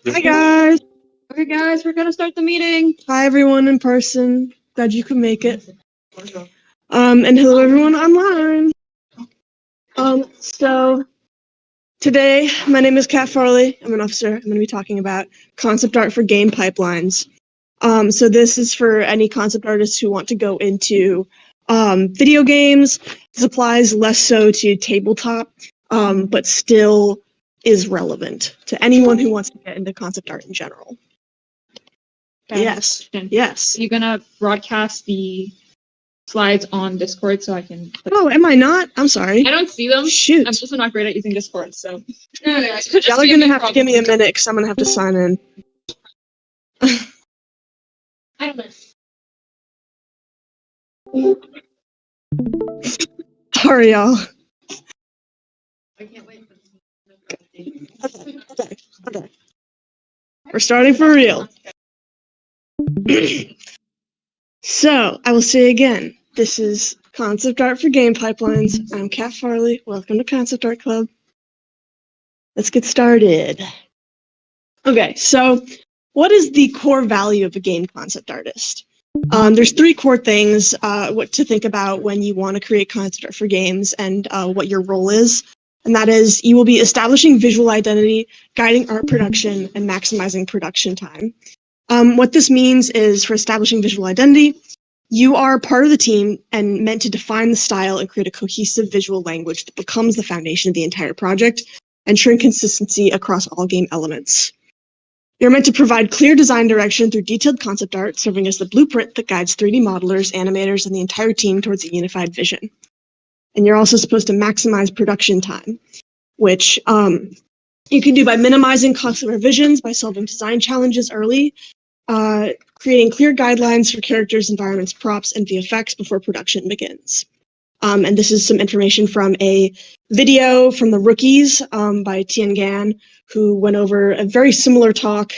Hi guys. Okay, guys, we're gonna start the meeting. Hi everyone in person. Glad you could make it. And hello everyone online. So today my name is Kat Farley. I'm an officer. I'm going to be talking about concept art for game pipelines. So this is for any concept artists who want to go into video games. This applies less so to tabletop, but still is relevant to anyone who wants to get into concept art in general. Yes. Yes. You're gonna broadcast the slides on Discord so I can. Oh, am I not? I'm sorry. I don't see them. Shoot. I'm also not great at using Discord, so. Y'all are gonna have to give me a minute because I'm gonna have to sign in. I don't know. Sorry, y'all. I can't wait for Okay. We're starting for real. So, I will say again, this is Concept Art for Game Pipelines. I'm Kat Farley. Welcome to Concept Art Club. Let's get started. Okay, so what is the core value of a game concept artist? There's three core things what to think about when you want to create concept art for games and what your role is. And that is, you will be establishing visual identity, guiding art production, and maximizing production time. What this means is, for establishing visual identity, you are part of the team and meant to define the style and create a cohesive visual language that becomes the foundation of the entire project, ensuring consistency across all game elements. You're meant to provide clear design direction through detailed concept art, serving as the blueprint that guides 3D modelers, animators, and the entire team towards a unified vision. And you're also supposed to maximize production time, which you can do by minimizing costly revisions, by solving design challenges early, creating clear guidelines for characters, environments, props, and VFX before production begins. And this is some information from a video from the Rookies by Tian Gan, who went over a very similar talk.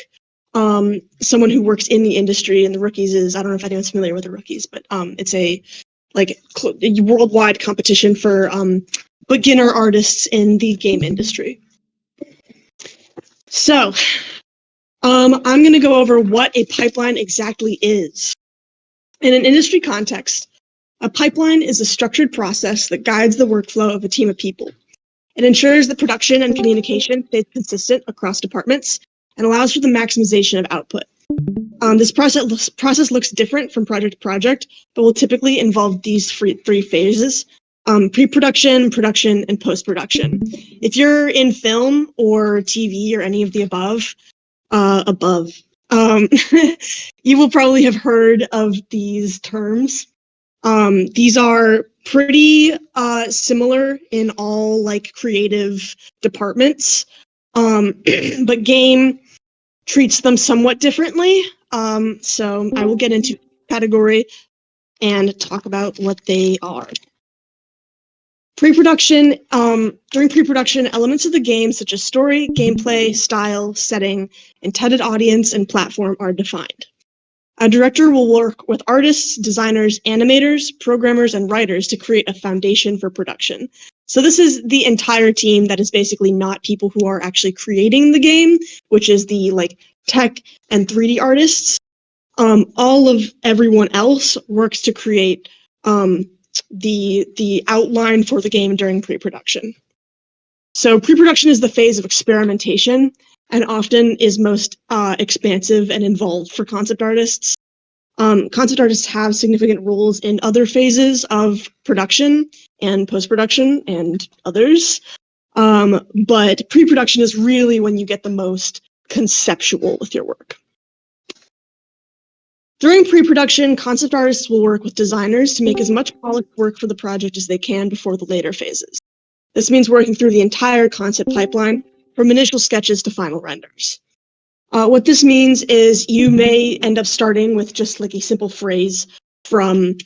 Someone who works in the industry, and the Rookies is, I don't know if anyone's familiar with the Rookies, but it's a worldwide competition for beginner artists in the game industry. So I'm going to go over what a pipeline exactly is. In an industry context, a pipeline is a structured process that guides the workflow of a team of people. It ensures that production and communication stays consistent across departments and allows for the maximization of output. This process looks different from project to project, but will typically involve these three phases: pre-production, production, and post-production. If you're in film or TV or any of the above, you will probably have heard of these terms. These are pretty similar in all creative departments, but game treats them somewhat differently. So I will get into category and talk about what they are. Pre-production. During pre-production, elements of the game such as story, gameplay, style, setting, intended audience, and platform are defined. A director will work with artists, designers, animators, programmers, and writers to create a foundation for production. So this is the entire team that is basically not people who are actually creating the game, which is the tech and 3D artists. All of everyone else works to create the outline for the game during pre-production. So pre-production is the phase of experimentation and often is most expansive and involved for concept artists. Concept artists have significant roles in other phases of production and post-production and others, but pre-production is really when you get the most conceptual with your work. During pre-production, concept artists will work with designers to make as much polished work for the project as they can before the later phases. This means working through the entire concept pipeline, from initial sketches to final renders. What this means is you may end up starting with just a simple phrase from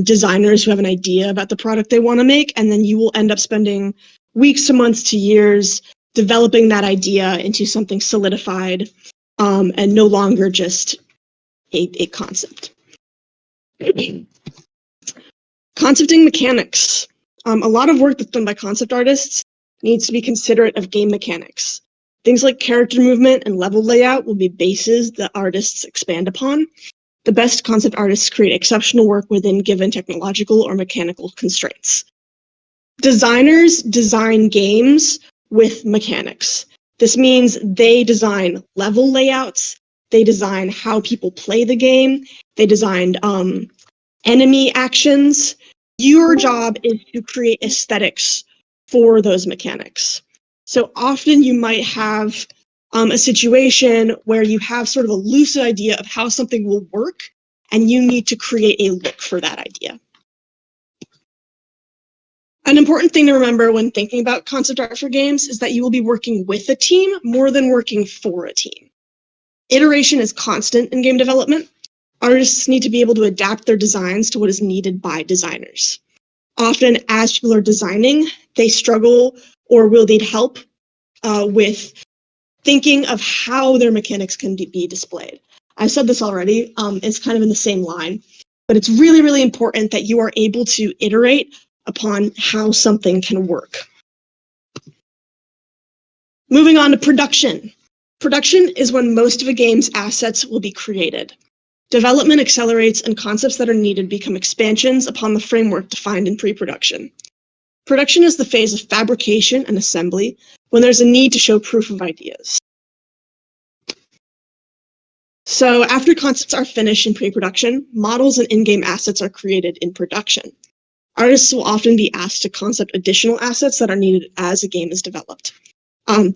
designers who have an idea about the product they want to make, and then you will end up spending weeks to months to years developing that idea into something solidified and no longer just a concept. Concepting mechanics. A lot of work that's done by concept artists needs to be considerate of game mechanics. Things like character movement and level layout will be bases that artists expand upon. The best concept artists create exceptional work within given technological or mechanical constraints. Designers design games with mechanics. This means they design level layouts, they design how people play the game, they designed enemy actions. Your job is to create aesthetics for those mechanics. So often you might have a situation where you have sort of a loose idea of how something will work, and you need to create a look for that idea. An important thing to remember when thinking about concept art for games is that you will be working with a team more than working for a team. Iteration is constant in game development. Artists need to be able to adapt their designs to what is needed by designers. Often, as people are designing, they struggle or will need help with thinking of how their mechanics can be displayed. I've said this already, it's kind of in the same line, but it's really, really important that you are able to iterate upon how something can work. Moving on to production. Production is when most of a game's assets will be created. Development accelerates and concepts that are needed become expansions upon the framework defined in pre-production. Production is the phase of fabrication and assembly when there's a need to show proof of ideas. So after concepts are finished in pre-production, models and in-game assets are created in production. Artists will often be asked to concept additional assets that are needed as a game is developed.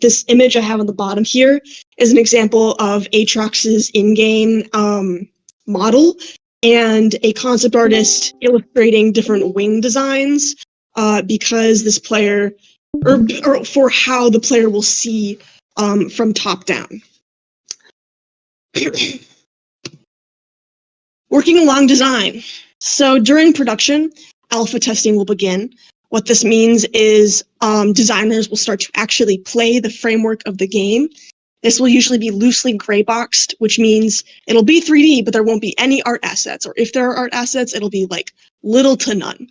This image I have on the bottom here is an example of Aatrox's in-game model and a concept artist illustrating different wing designs because this player, or for how the player will see from top down. Working along design. So during production, alpha testing will begin. What this means is designers will start to actually play the framework of the game. This will usually be loosely gray boxed, which means it'll be 3D, but there won't be any art assets. Or if there are art assets, it'll be like little to none.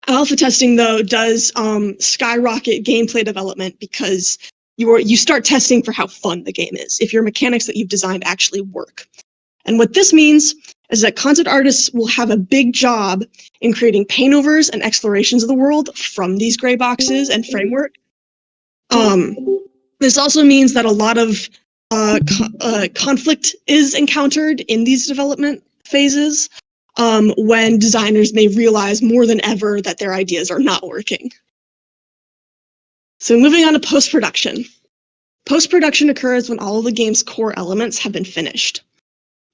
Alpha testing, though, does skyrocket gameplay development because you start testing for how fun the game is, if your mechanics that you've designed actually work. And what this means is that concept artists will have a big job in creating paintovers and explorations of the world from these gray boxes and framework. This also means that a lot of conflict is encountered in these development phases when designers may realize more than ever that their ideas are not working. So moving on to post-production. Post-production occurs when all of the game's core elements have been finished.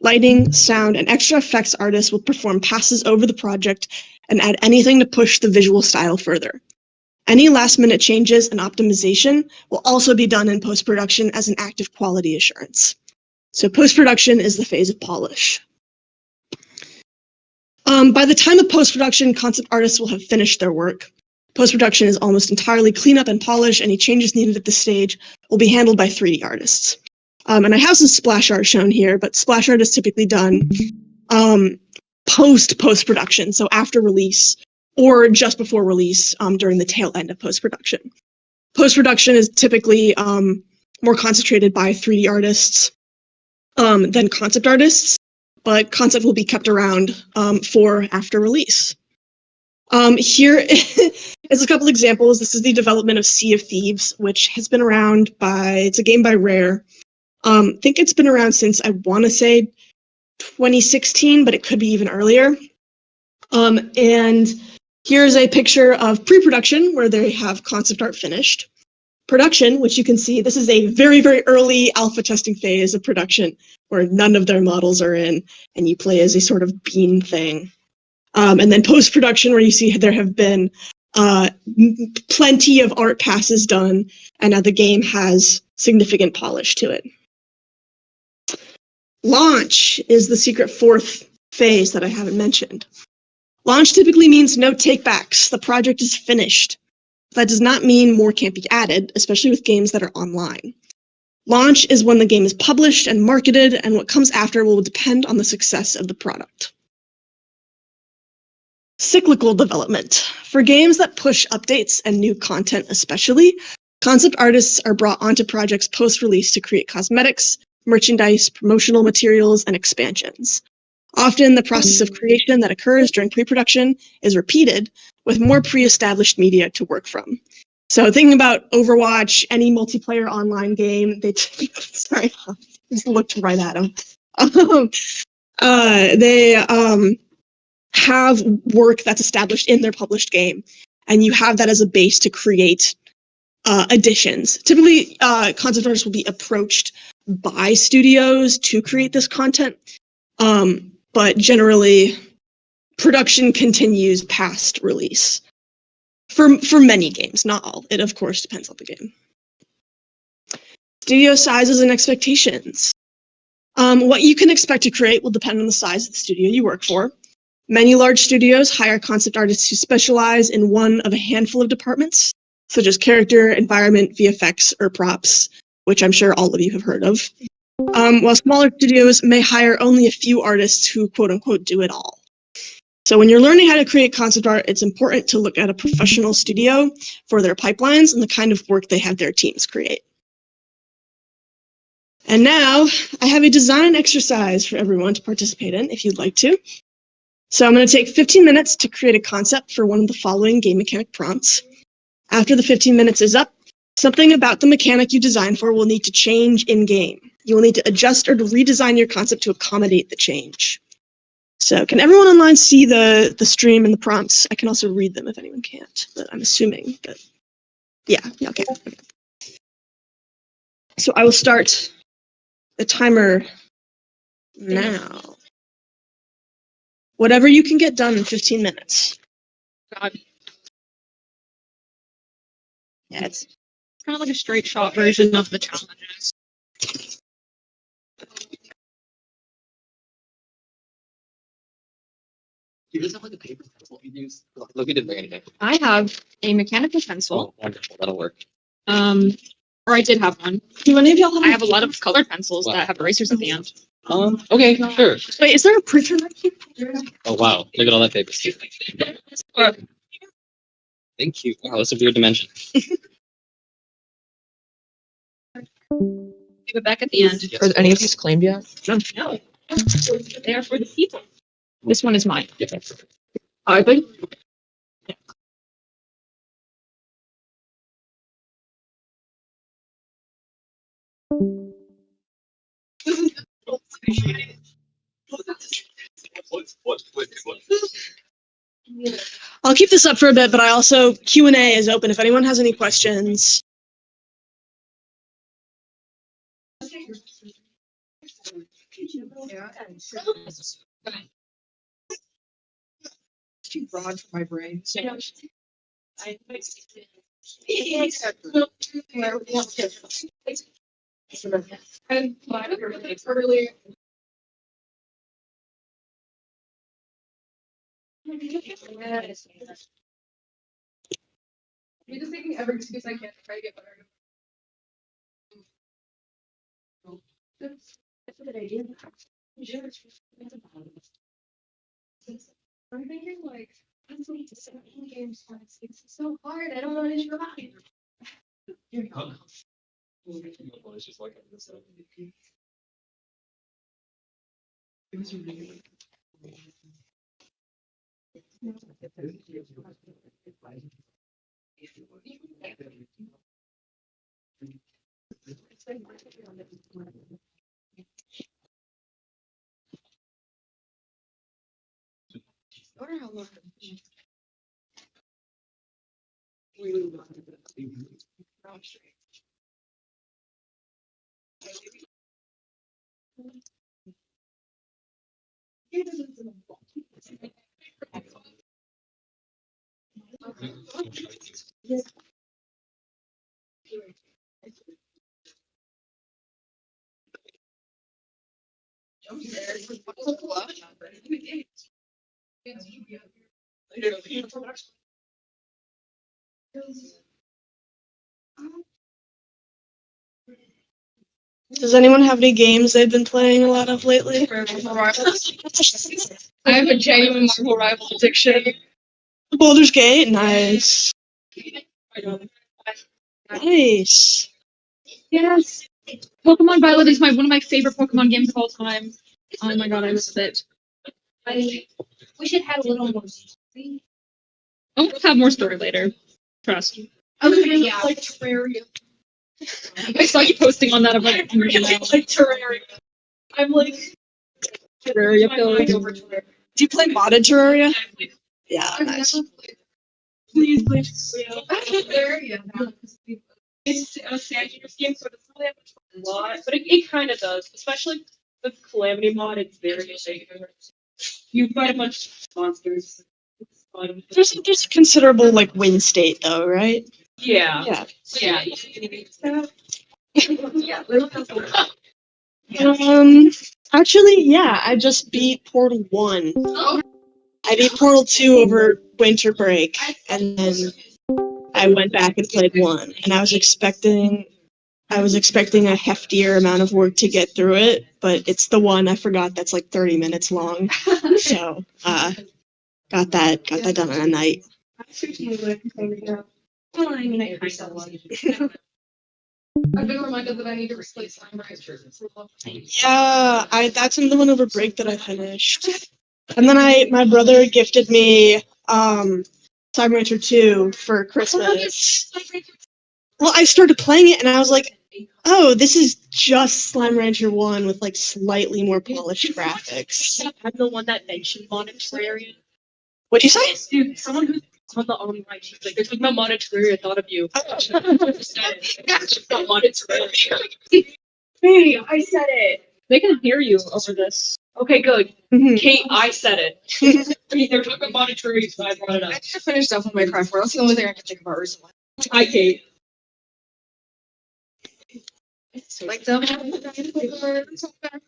Lighting, sound, and extra effects artists will perform passes over the project and add anything to push the visual style further. Any last-minute changes and optimization will also be done in post-production as an act of quality assurance. So post-production is the phase of polish. By the time of post-production, concept artists will have finished their work. Post-production is almost entirely cleanup and polish. Any changes needed at this stage will be handled by 3D artists. And I have some splash art shown here, but splash art is typically done post-production, so after release, or just before release during the tail end of post-production. Post-production is typically more concentrated by 3D artists than concept artists, but concept will be kept around for after release. Here is a couple examples. This is the development of Sea of Thieves, which has been around it's a game by Rare. I think it's been around since, I want to say, 2016, but it could be even earlier. And here's a picture of pre-production where they have concept art finished. Production, which you can see, this is a very, very early alpha testing phase of production where none of their models are in, and you play as a sort of bean thing. And then post-production, where you see there have been plenty of art passes done, and now the game has significant polish to it. Launch is the secret fourth phase that I haven't mentioned. Launch typically means no takebacks. The project is finished. That does not mean more can't be added, especially with games that are online. Launch is when the game is published and marketed, and what comes after will depend on the success of the product. Cyclical development. For games that push updates and new content especially, Concept artists are brought onto projects post-release to create cosmetics, merchandise, promotional materials, and expansions. Often, the process of creation that occurs during pre-production is repeated with more pre-established media to work from. So thinking about Overwatch, any multiplayer online game, sorry, I just looked right at them. They have work that's established in their published game, and you have that as a base to create additions. Typically, concept artists will be approached by studios to create this content, but generally, production continues past release. For many games, not all. It, of course, depends on the game. Studio sizes and expectations. What you can expect to create will depend on the size of the studio you work for. Many large studios hire concept artists who specialize in one of a handful of departments, such as character, environment, VFX, or props, which I'm sure all of you have heard of. While smaller studios may hire only a few artists who quote-unquote do it all. So when you're learning how to create concept art, it's important to look at a professional studio for their pipelines and the kind of work they have their teams create. And now I have a design exercise for everyone to participate in if you'd like to. So I'm going to take 15 minutes to create a concept for one of the following game mechanic prompts. After the 15 minutes is up, something about the mechanic you designed for will need to change in-game. You will need to adjust or to redesign your concept to accommodate the change. So can everyone online see the stream and the prompts? I can also read them if anyone can't, but I'm assuming that, yeah, okay. So I will start the timer now. Whatever you can get done in 15 minutes. God. Yeah, it's kind of like a straight shot version of the challenges. You just have like a paper pencil you use. Look, you didn't bring anything. I have a mechanical pencil. Oh, wonderful. That'll work. Or I did have one. Do any of y'all have? I have a lot of colored pencils that have erasers at the end. Okay, sure. Wait, is there a printer right here? Oh wow, look at all that paper. Thank you. Wow, that's a weird dimension. Leave it back at the end. Are any of these claimed yet? No. They are for the people. This one is mine. Yeah, that's perfect. I think. I'll keep this up for a bit, but I also Q&A is open if anyone has any questions. It's too broad for my brain. You're just taking every excuse I can to try to get better. That's a good idea. I'm thinking like, I'm going to 17 games once. It's so hard. I don't know what to try. It's just like this. Does anyone have any games they've been playing a lot of lately? I have a genuine Marvel rival addiction. Baldur's Gate, nice. Nice. Yes. Pokemon Violet is one of my favorite Pokemon games of all time. Oh my god, I love it. We should have a little more. I'll have more story later. Trust. I was really like Terraria. I saw you posting on that about I really like Terraria. I'm like Terraria my pills. mind over Terraria. Do you play modded Terraria? Yeah, I've nice. never played. Please play Terraria. It's a sand game, so it doesn't really have a lot, but it kind of does. Especially the Calamity mod, it's very safe. You fight a bunch of monsters. It's fun. There's considerable like win state though, right? Yeah. Yeah. Yeah. Yeah, Actually, yeah, I just beat Portal 1. I beat Portal 2 over winter break, and then I went back and played 1. And I was expecting a heftier amount of work to get through it, but it's the one I forgot that's like 30 minutes long. So, got that done in a night. Well, I mean, I kind of like it. I've been reminded that I need to replace Slime Rancher. Yeah, that's another one over break that I finished. And then my brother gifted me Slime Rancher 2 for Christmas. Well, I started playing it and I was like, oh, this is just Slime Rancher 1 with like slightly more polished graphics. I'm the one that mentioned modded Terraria. What'd you say? Dude, someone who's on the on right, she's like, they're talking about modded Terraria, I thought of you. Not modded Terraria. Hey, I said it. They can hear you over this. Okay, good. Mhm. Kate, I said it. They're talking about modded Terraria, so I brought it up. I just finished up with my craft work. That's the only thing I can think about recently. Hi, Kate. Like them.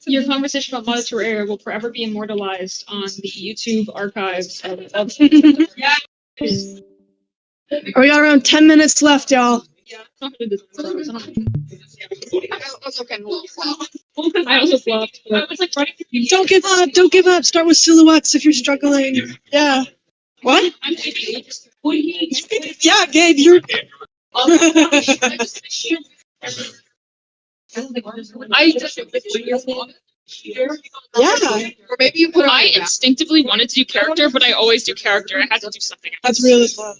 Your conversation about modded Terraria will forever be immortalized on the YouTube archives of We got around 10 minutes left, y'all. I also flopped. I was like running through. Don't give up. Don't give up. Start with silhouettes if you're struggling. Yeah. What? Yeah, Gabe, you're. I just Yeah, Or maybe you put on I your back. instinctively wanted to do character, but I always do character. I had to do something else. that's really fun.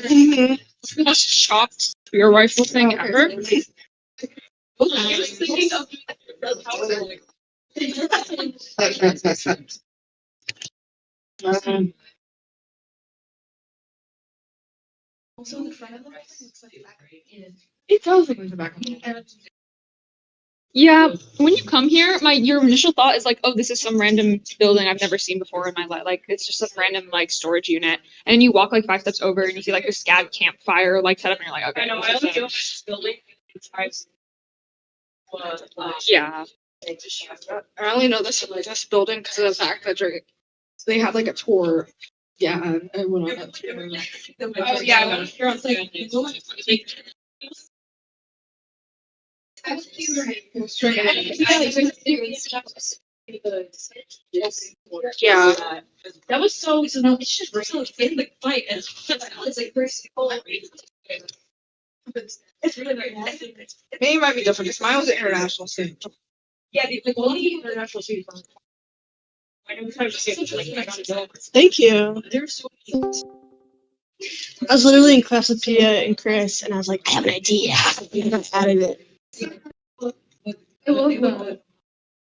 Mhm. The most chopped spear rifle thing ever. It does look like the back. Yeah, when you come here, your initial thought is like, oh, this is some random building I've never seen before in my life. Like, it's just some random like storage unit. And then you walk like 5 steps over and you see like a SCAD campfire like set up, and you're like, okay. I know. I only know this building. Yeah. I only know this building because of the fact that they had like a tour. Yeah, I went on that tour. Oh yeah, you're on second. Yeah. That was so no. It's just so in the fight and it's like first. It's really very nasty. Maybe it might be different because mine was an international student. Yeah, the quality of international student. I know trying to say Thank you. they're so. I was literally in class with Pia and Chris, and I was like, I have an idea. And I added it.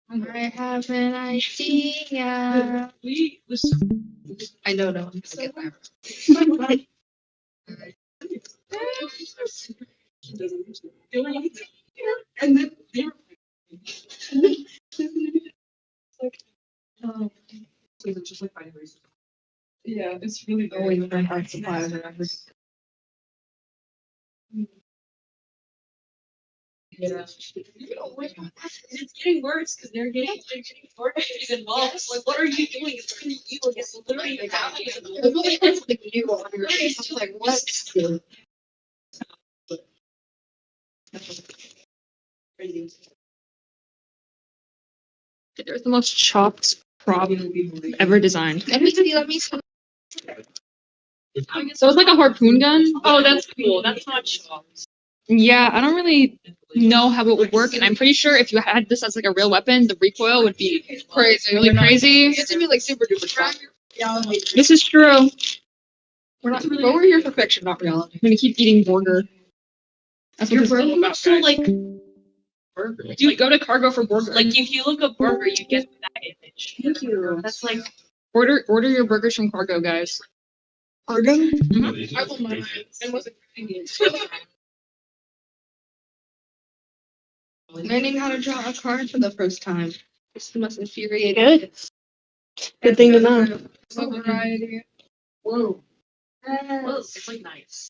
I have an idea. I know no one can get that. And then they were it's just like finding reasons. Yeah, it's really going with art supplies and everything. Yeah. It's getting worse because they're getting board members involved. It's like, what are you doing? It's pretty evil. It's literally like It's like new on your face. Like what? There's the most chopped prop ever designed. Let me see. So it's like a harpoon gun. Oh, that's cool. That's not chopped. Yeah, I don't really know how it would work, and I'm pretty sure if you had this as like a real weapon, the recoil would be Crazy. really crazy. It's gonna be like super duper track. This is true. But we're here for fiction, not reality. I'm gonna keep eating burger. That's what Your this is all burger about, looks so guys. like burger. Dude, go to Cargo for burger. Like if you look up burger, you get that image. Thank you. That's like order your burgers from Cargo, guys. Argo? Mhm. I will mind. And wasn't learning how to draw a card for the first time. It's the most infuriating. Good. Good thing to know. So variety. whoa. Whoa, it's like nice.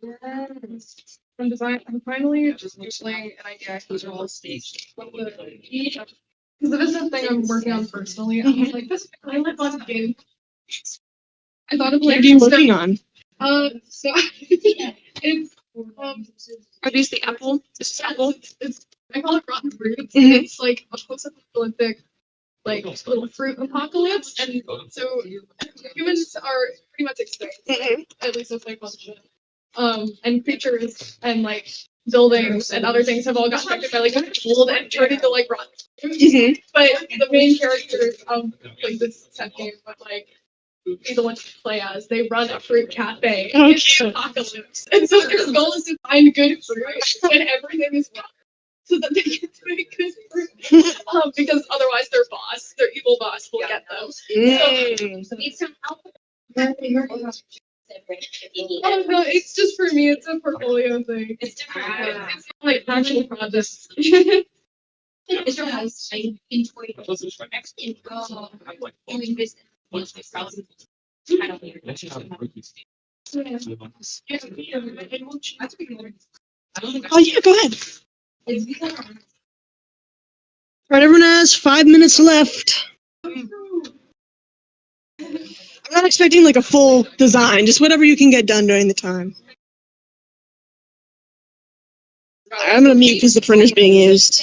Yes. I'm finally just usually an idea I can draw stage. Because it is something I'm working on personally. I was like, this I like lots of games. I thought of What like are you working on? so it's Are these the apple? This is apple. it's I call it rotten fruits. Mhm. It's like a post-apocalyptic like little fruit apocalypse, and so humans are pretty much extinct. At least that's my function. And creatures and like buildings and other things have all got affected by like cold and turned into like rotten. Mhm. But the main characters of like this set game, but like be the ones to play as, they run a fruit cafe Oh, in the cute. apocalypse. And so their goal is to find good fruit when everything is wrong. So that they can make good fruit. Because otherwise their boss, their evil boss, will get them. Need some help? I don't know, it's just for me, it's a portfolio thing. It's different. It's not like actual projects. It's your house. I enjoy only business. I don't need Oh yeah, go ahead. Right, everyone has 5 minutes left. I'm not expecting like a full design, just whatever you can get done during the time. I'm gonna mute because the printer's being used.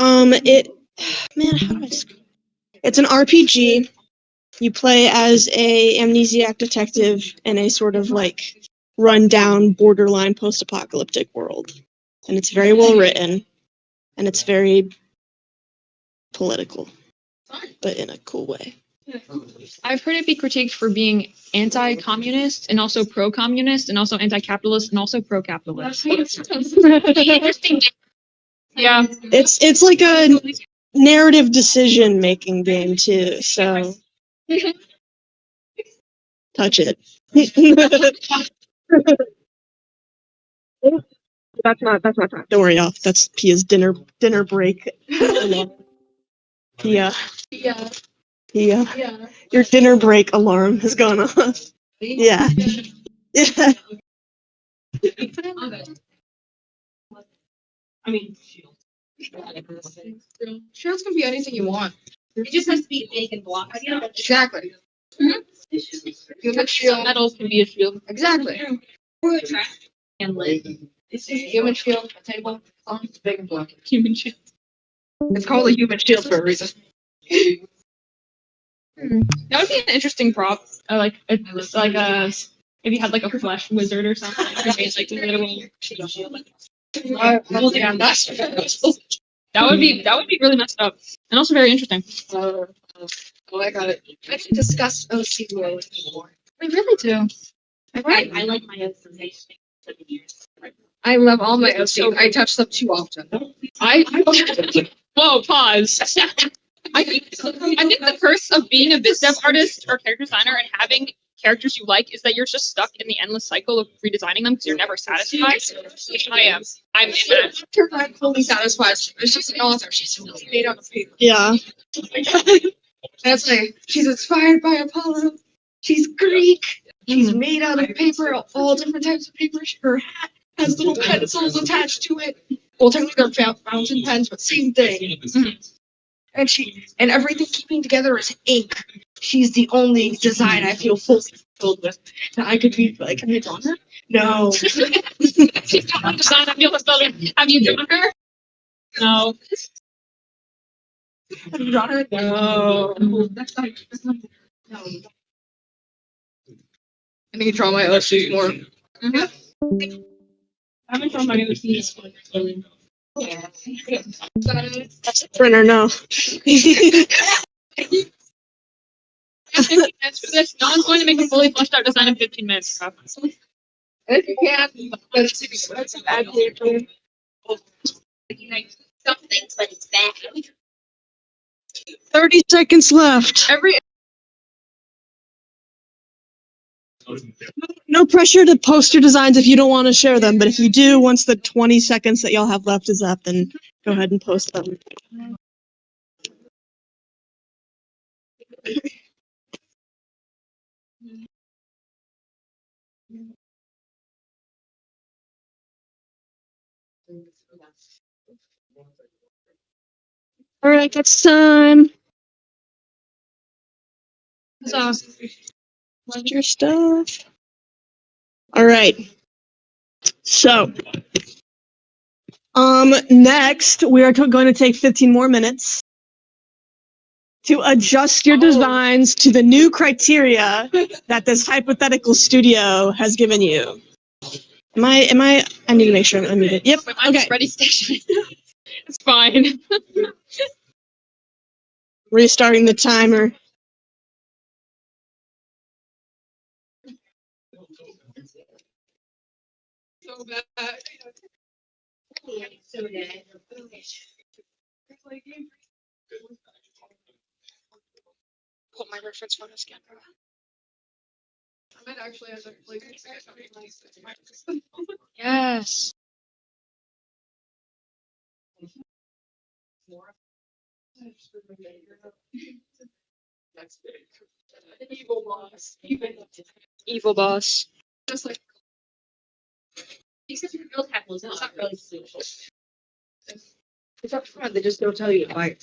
Man, how do I describe it? It's an RPG. You play as a amnesiac detective in a sort of like run-down, borderline post-apocalyptic world, and it's very well written, and it's very political, but in a cool way. I've heard it be critiqued for being anti-communist and also pro-communist and also anti-capitalist and also pro-capitalist. Interesting. Yeah. It's like a narrative decision-making game too. So touch it. That's not. Don't worry, y'all. That's Pia's dinner break. Pia, Yeah, Pia, yeah. your dinner break alarm has gone off. Yeah. Yeah. I mean, Shields can be anything you want. it just has to be big and block. Exactly. Human shield. Metals can be a shield. Exactly. And lit. Human shield, a table, it's big and black. Human shield. It's called a human shield for a reason. That would be an interesting prop. It's like a if you had like a flesh wizard or something. Like, like a literal shield. Well, yeah, that would be really messed up, and also very interesting. Oh, I got it. I can discuss OC more with you more. We really do. I like my observation. I love all my OC. I touch them too often. Whoa, pause. I think the curse of being a biz dev artist or character designer and having characters you like is that you're just stuck in the endless cycle of redesigning them because you're never satisfied. I am. I'm in that. You're not fully satisfied. It's just an author. She's fully made out of paper. Yeah. That's like she's inspired by Apollo. She's Greek. She's made out of paper, all different types of paper. Her hat has little pencils attached to it. Well, technically they're fountain pens, but same thing. And everything keeping together is ink. She's the only design I feel fully fulfilled with. Now I could be like, have you drawn her? No. She's the one design I feel fulfilled. Have you drawn her? No. Have you drawn her? No. No. I need to draw my OC more. I haven't drawn my OCs. That's a printer, no. 15 minutes for this. No one's going to make a fully fleshed out design in 15 minutes. And if you can't, that's a bad paper. Some things, but it's bad. 30 seconds left. No pressure to post your designs if you don't want to share them, but if you do, once the 20 seconds that y'all have left is up, then go ahead and post them. All right, that's time. So, what's your stuff? All right. So, next we are going to take 15 more minutes to adjust your designs to the new criteria that this hypothetical studio has given you. I need to make sure I'm unmuted. Yep. I'm Okay. ready station. It's fine. Restarting the timer. So bad. So bad. Put my reference photo scan. I might actually have like Yes. Evil boss. Evil boss. Just like Except your build tackle is not really social. it's up front, they just don't tell you why.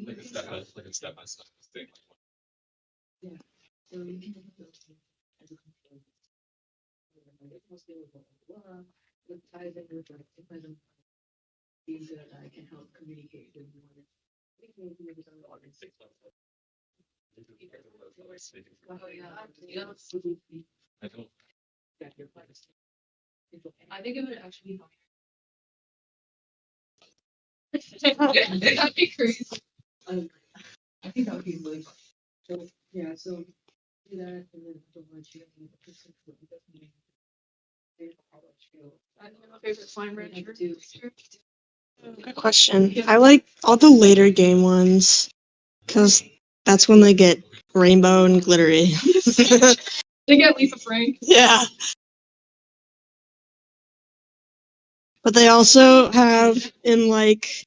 Like a step by step thing. So you can build as a control. With ties in with these that I can help communicate with one. I think it would actually be That'd be crazy. I think that would be really fun. So, yeah, so do that and then don't want you to I think my favorite slime rancher. Good question. I like all the later game ones because that's when they get rainbow and glittery. They get Lisa Frank. Yeah. But they also have in like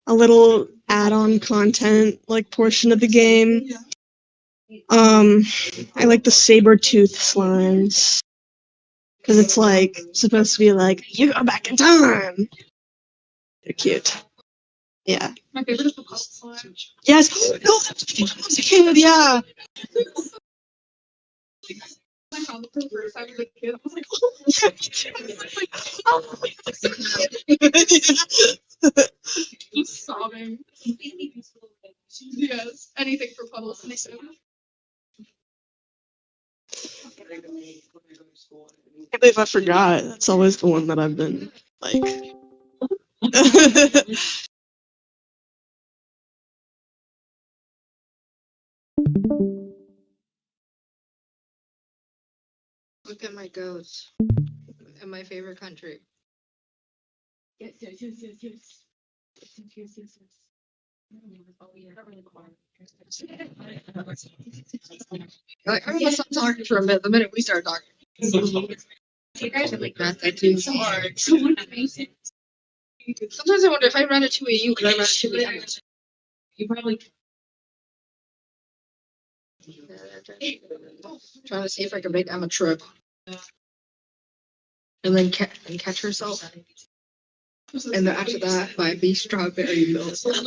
a little add-on content like portion of the game. I like the saber-tooth slimes because it's like supposed to be like you go back in time. They're cute. Yeah. My favorite is the puzzle slime. Yes. No, that's when I was a kid. Yeah. I found the first time as a kid. I was like, just sobbing. Yes, anything for bubbles in this room. I can't believe I forgot. That's always the one that I've been like. Look at my goats. In my favorite country. Yes. Oh, yeah, not really quiet. Like, I'm gonna stop talking for a minute the minute we start talking. You guys are like that too. Sometimes I wonder if I ran into you, could I run into you? You probably. Trying to see if I can make Emma trip. And then catch herself. And then after that, buy me strawberry milk. It's also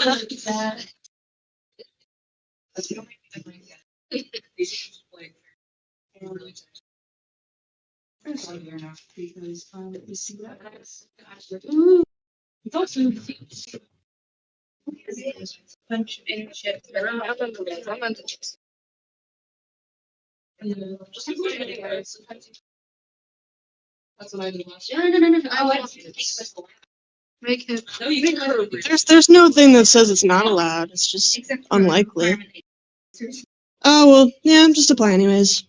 bunch of internships. That's what I did last No. I want to Make it. No, you can. There's no thing that says it's not allowed. It's just unlikely. Oh well, yeah. Just apply anyways.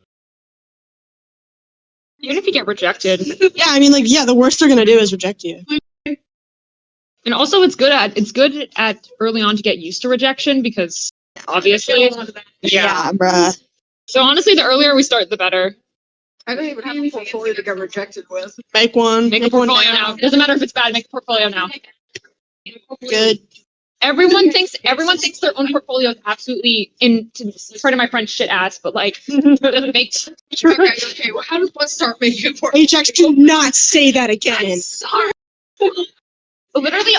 Even if you get rejected. Yeah, I mean, like, yeah. The worst they're gonna do is reject you. And also it's good at early on to get used to rejection because obviously yeah. Bruh. So honestly the earlier we start the better. I don't even have a portfolio to get rejected with. Make one. Make a portfolio now. Doesn't matter if it's bad, make a portfolio now. Good. Everyone thinks their own portfolio is absolutely part of my French shit ass, but like it makes Okay, well, how does one start making a portfolio? HX, do not say that again. Sorry. literally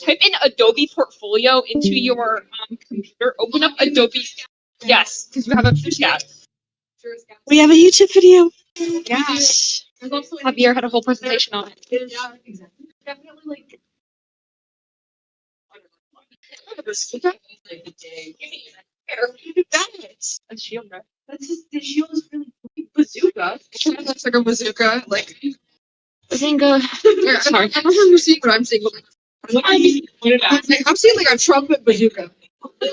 type in Adobe portfolio into your computer, open up Adobe. Yes, because you have a SCAD. We have a YouTube video. Yes. Javier had a whole presentation on it. Yeah, exactly. Definitely like. A shield, right? That's just the shield is really big bazooka. It looks like a bazooka. Like, Bazinga. yeah, Sorry. I don't know if you're seeing what I'm seeing. I'm seeing like a trumpet bazooka.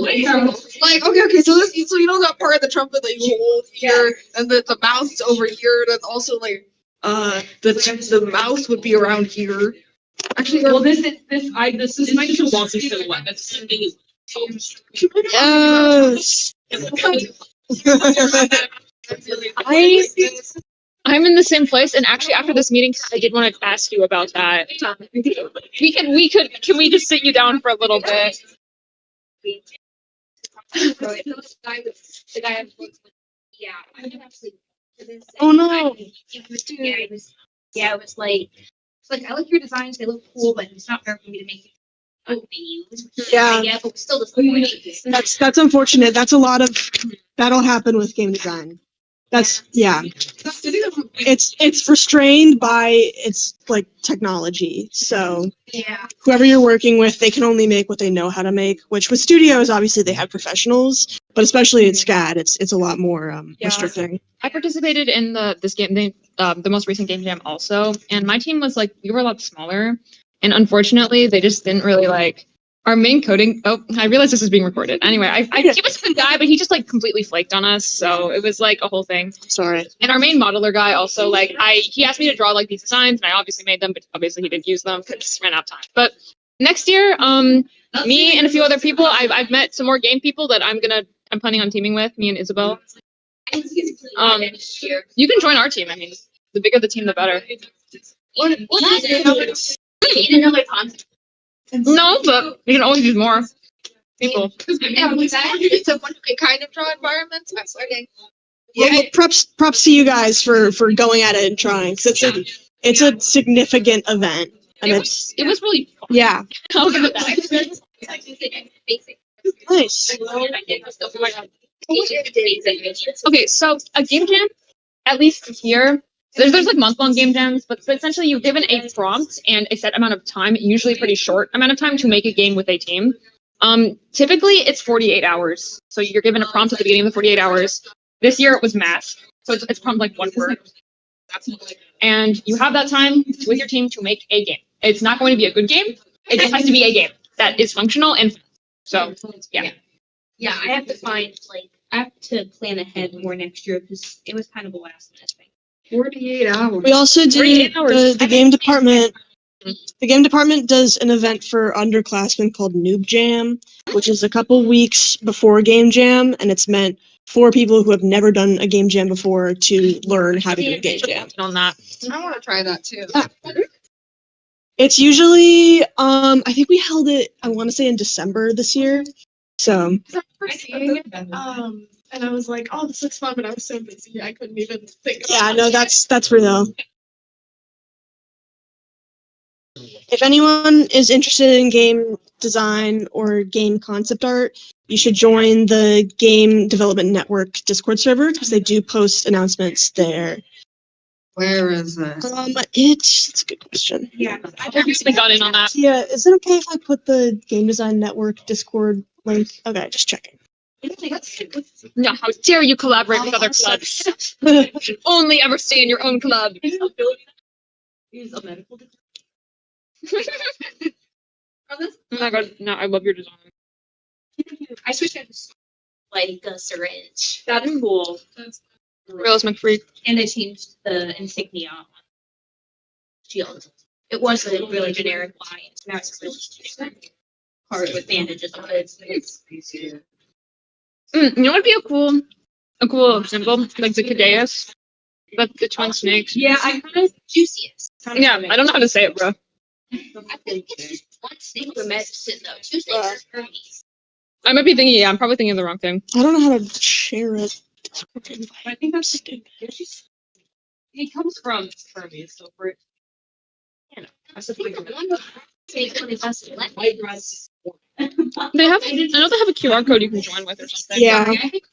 Like, okay, so you know that part of the trumpet that you hold here, and the mouth is over here, and also like the mouth would be around here. Actually, Well, this is my just a wonky silhouette. That's Yes. I'm in the same place, and actually after this meeting, I did want to ask you about that. Can we just sit you down for a little bit? Oh no. Yeah, it was like, I like your designs, they look cool, but it's not fair for me to make it fun to use. Yeah. Yeah, but still disappointing. That's unfortunate. That's a lot of that'll happen with game design. That's yeah. It's restrained by its like technology. So Yeah. whoever you're working with, they can only make what they know how to make. Which with studios, obviously they have professionals, but especially in SCAD, it's a lot more restricting. I participated in the most recent game jam also, and my team was like, we were a lot smaller, and unfortunately, they just didn't really like our main coding. Oh, I realized this is being recorded. Anyway, he was a good guy, but he just like completely flaked on us, so it was like a whole thing. Sorry. And our main modeler guy also like he asked me to draw like these designs, and I obviously made them, but obviously he didn't use them because ran out of time. But next year, me and a few other people, I've met some more game people that I'm planning on teaming with. Me and Isabel. You can join our team. I mean, the bigger the team, the better. Another concept. No, but you can always use more people. It's a one kind of draw environment. I'm learning. Yeah. Well, props to you guys for going at it and trying. 'Cause it's a significant event, and It was really fun. yeah. I'll give it that. Nice. Okay, so a game jam, at least here, there's like month-long game jams, but essentially you're given a prompt and a set amount of time, usually a pretty short amount of time to make a game with a team. Typically it's 48 hours. So you're given a prompt at the beginning of the 48 hours. This year it was math. So it's prompt like one word. And you have that time with your team to make a game. It's not going to be a good game. It just has to be a game that is functional and so yeah. Yeah, I have to find I have to plan ahead more next year because it was kind of a last minute thing. 48 hours. We also do 48 hours. the game department. The game department does an event for underclassmen called Noob Jam, which is a couple weeks before Game Jam, and it's meant for people who have never done a game jam before to learn how to do a game jam. On that. I want to try that too. It's usually, I think we held it, I want to say in December this year. So, I remember seeing it, and I was like, oh, this looks fun, but I was so busy, I couldn't even think of yeah, it. no, that's real. If anyone is interested in game design or game concept art, you should join the Game Development Network Discord server because they do post announcements there. Where is this? It's a good question. Yeah, I've recently got in on that. Yeah, is it okay if I put the Game Design Network Discord link? Okay, just checking. No, how dare you collaborate with other clubs? You should only ever stay in your own club. Is a medical degree. Oh my god, no, I love your design. I switched out to a syringe. That's cool. Realism freak. And I changed the insignia on shield. It was a really generic line, so now it's a really generic card with bandages on it. You know what'd be a cool symbol? Like the Cadeus? But the twin snakes. Yeah, I kind of Juiciest. Yeah, I don't know how to say it, bro. I think it's just one snake for medicine though. Two snakes are herpes. I might be thinking, yeah, I'm probably thinking of the wrong thing. I don't know how to share it. I think that's stupid. It comes from Hermes, so for you know, I suppose Snake when it does the left. my dress. I know they have a QR code you can join with or something. Yeah. I think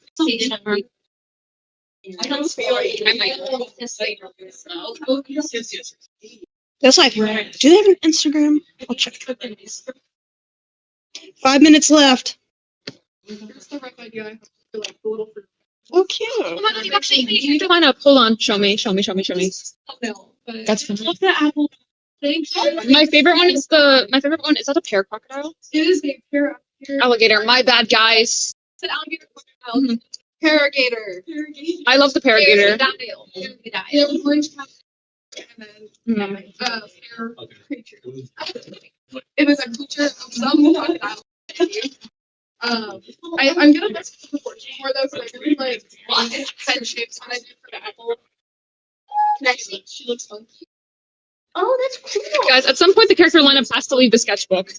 I don't feel like I might just say yes. That's like, do they have an Instagram? I'll check. 5 minutes left. Here's the rough idea I have for the little fruit. Oh, cute. Oh my god, you actually you need to line up. Hold on, show me. No, but That's fun. What's the apple? thank you. My favorite one is is that a pear crocodile? It is a Alligator. My bad, guys. It's an alligator crocodile. Paragator. I love the paragator. It was orange cap and then fair creature. It was a creature of some crocodile. I'm gonna miss the proportion more though, because I really like head shapes when I do for the apple. next week. She looks fun. Oh, that's cool. Guys, at some point the character lineup has to leave the sketchbook.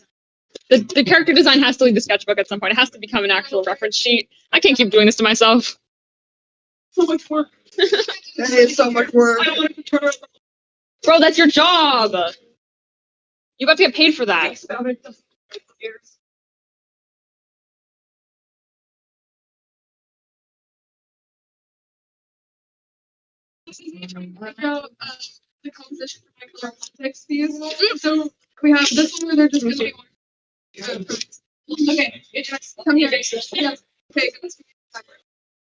The character design has to leave the sketchbook at some point. It has to become an actual reference sheet. I can't keep doing this to myself. So much work. That is so much work. I don't want to turn around. Bro, that's your job. You got to get paid for that. The composition for my color context piece. So we have this one where they're just gonna be okay, come here. Okay,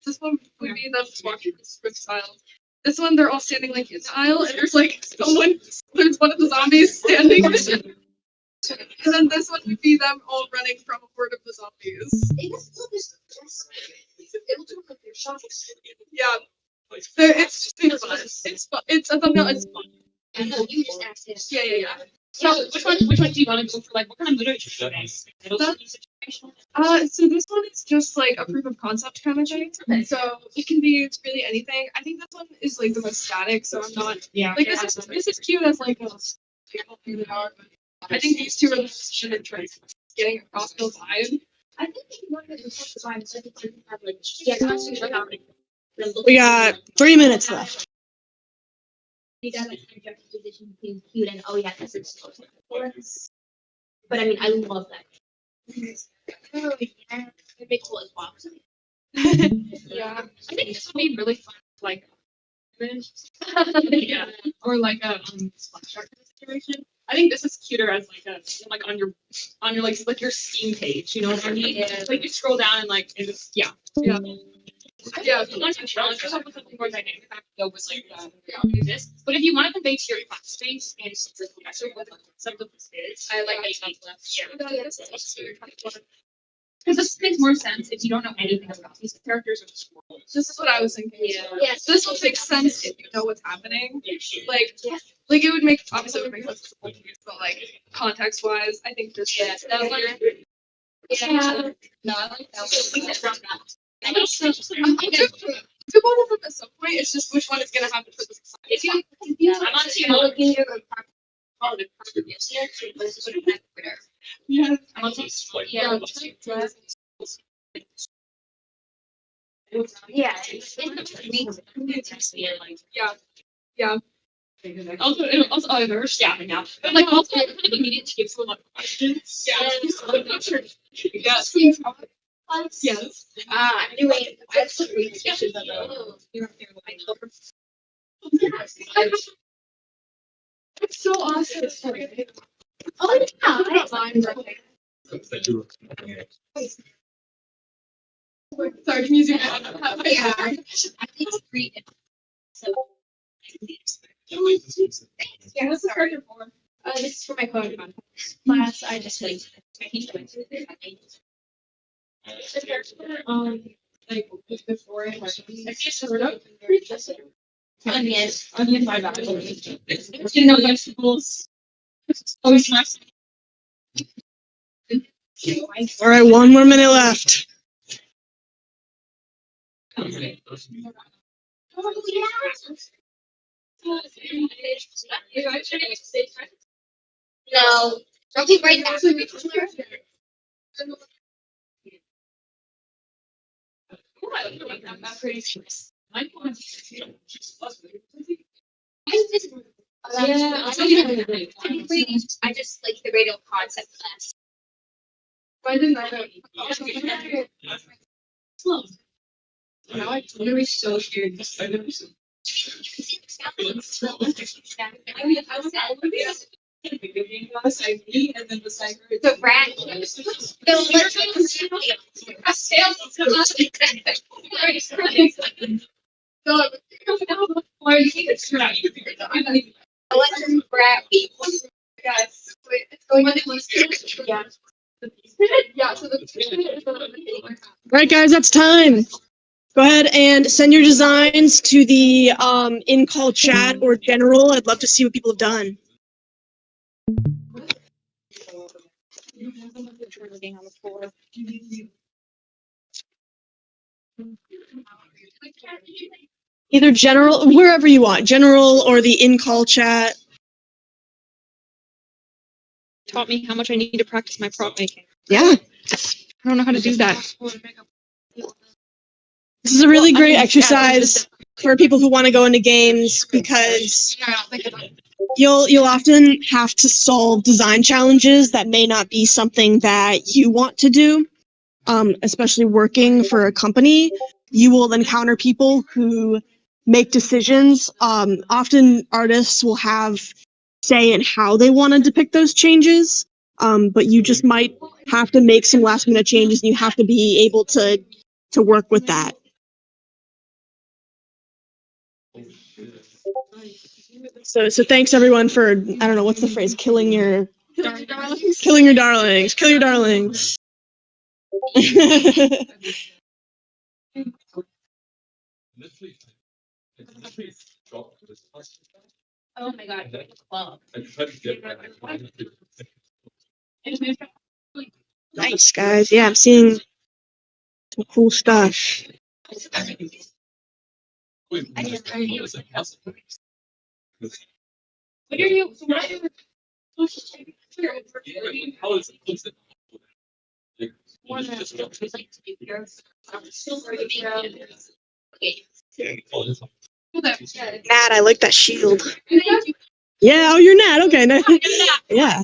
this one would be them walking the style. This one they're all standing like in the aisle and there's like there's one of the zombies standing. And then this one would be them all running from a horde of the zombies. Yeah. So it's just fun. It's fun. It's a thumbnail. It's fun. You just asked it. Yeah. So which one do you want to go for? Like, what kind of literature should I? So this one is just like a proof of concept kind of thing. So it can be really anything. I think this one is like the most static. So I'm not. Yeah. Like this is cute as like a people through the hour. But I think these two are the most getting across the vibe. I think if you want to design, so I think you have like We got 3 minutes left. You got like juxtaposition between cute and oh yeah, this is so but I mean, I love that. Oh yeah, it'd be cool as well. Yeah. I think this would be really fun, like, Yeah. Or like a splash art situation. I think this is cuter as like on your like your Steam page. You know what I mean? Yeah. Like you scroll down and like and just yeah. Yeah. Yeah. If you want to challenge yourself with something more dynamic, I would go with like do this. But if you want to convey to your class space and to the professor what the concept of this is, I like because this makes more sense if you don't know anything about these characters or the world. This is what I was thinking. Yeah. Yes. This will make sense if you know what's happening. Like it would make obviously it would make sense to both of you, but like context wise, I think this is That one. Yeah. no, I like that We one. just dropped that. I know so I'm do both of them at some point. It's just which one is gonna happen for this assignment. If you're confused, I'm on team looking here. Yeah. I'm on team. Yeah. Yeah. Yeah. Also, I've never stabbing now. But like also kind of immediate to give someone a lot of questions. Yes. Yes. I'm doing. It's so awesome. Oh yeah. I Sorry, can you zoom in? Yeah. I think it's great. So. Yeah, what's the character for? This is for my code class. I just like. The character, like before it. Onion my bad. You know vegetables. Always nice. All right, one more minute left. Oh yeah. No. I'll be right back. I just like the radio concept class. Why didn't I know? Now I'm literally so scared. The rat. Electric rat. Yes. Wait, it's going on. Yeah, so the All right, guys, that's time. Go ahead and send your designs to the in-call chat or general. I'd love to see what people have done. Either general, wherever you want, general or the in-call chat. Taught me how much I need to practice my prop making. Yeah, I don't know how to do that. this is a really great exercise for people who want to go into games because you'll often have to solve design challenges that may not be something that you want to do. Especially working for a company, you will encounter people who make decisions. Often artists will have say in how they want to depict those changes, but you just might have to make some last minute changes and you have to be able to work with that. So thanks everyone for, I don't know, what's the phrase, killing your darlings, kill your darlings. Oh my god. Wow. Nice, guys. Yeah, I'm seeing some cool stuff. What are you? Nat, I like that shield. Yeah, oh, you're Nat. Okay, nice. Yeah.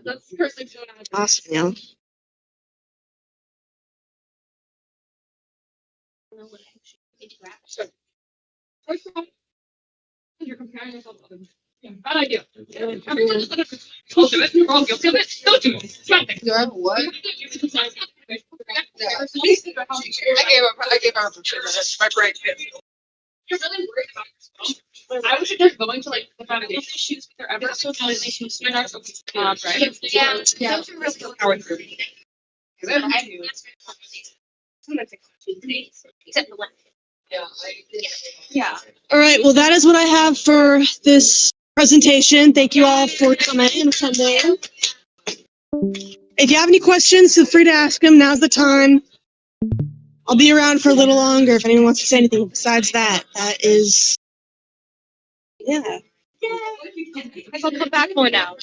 That's perfect. Awesome, yeah. Yeah, bad idea. Everyone, don't do it. You're all guilty of it. Don't do it. Try it. Do I have what? I gave her for 2 minutes. My brain hit. You're really worried about yourself. I would suggest going to like the foundation issues if they're ever so foundation issues. Right? Yeah. Those are really good. Power through. Except the one. Yeah. All right, well, that is what I have for this presentation. Thank you all for coming and attending. If you have any questions, feel free to ask them. Now's the time. I'll be around for a little longer if anyone wants to say anything besides that. That is, yeah. I'll come back more now.